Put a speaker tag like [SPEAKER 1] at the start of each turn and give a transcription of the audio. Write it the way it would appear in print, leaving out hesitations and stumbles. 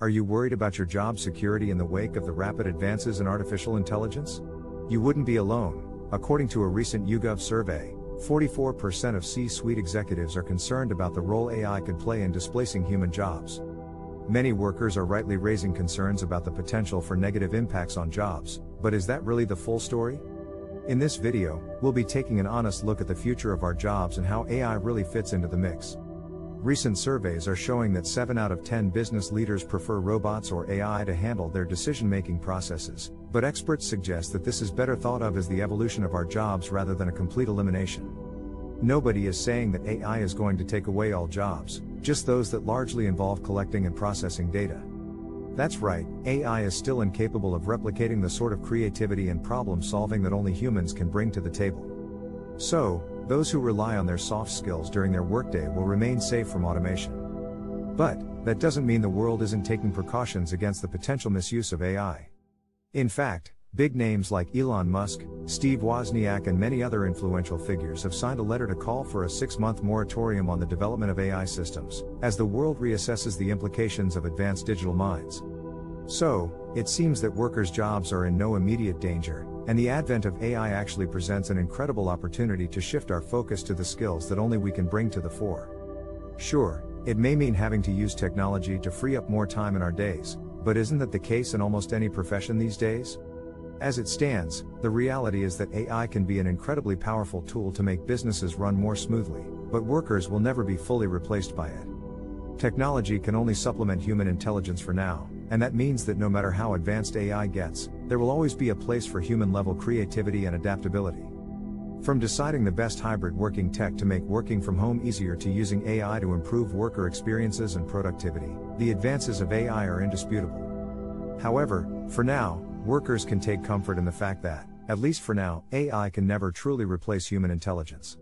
[SPEAKER 1] Are you worried about your job security in the wake of the rapid advances in artificial intelligence? You wouldn't be alone. According to a recent YouGov survey, 44% of C-suite executives are concerned about the role AI could play in displacing human jobs. Many workers are rightly raising concerns about the potential for negative impacts on jobs, but is that really the full story? In this video, we'll be taking an honest look at the future of our jobs and how AI really fits into the mix. Recent surveys are showing that 7 out of 10 business leaders prefer robots or AI to handle their decision-making processes, but experts suggest that this is better thought of as the evolution of our jobs rather than a complete elimination. Nobody is saying that AI is going to take away all jobs, just those that largely involve collecting and processing data. That's right, AI is still incapable of replicating the sort of creativity and problem-solving that only humans can bring to the table. So, those who rely on their soft skills during their workday will remain safe from automation. But, that doesn't mean the world isn't taking precautions against the potential misuse of AI. In fact, big names like Elon Musk, Steve Wozniak and many other influential figures have signed a letter to call for a 6-month moratorium on the development of AI systems, as the world reassesses the implications of advanced digital minds. So, it seems that workers' jobs are in no immediate danger, and the advent of AI actually presents an incredible opportunity to shift our focus to the skills that only we can bring to the fore. Sure, it may mean having to use technology to free up more time in our days, but isn't that the case in almost any profession these days? As it stands, the reality is that AI can be an incredibly powerful tool to make businesses run more smoothly, but workers will never be fully replaced by it. Technology can only supplement human intelligence for now, and that means that no matter how advanced AI gets, there will always be a place for human-level creativity and adaptability. From deciding the best hybrid working tech to make working from home easier to using AI to improve worker experiences and productivity, the advances of AI are indisputable. However, for now, workers can take comfort in the fact that, at least for now, AI can never truly replace human intelligence.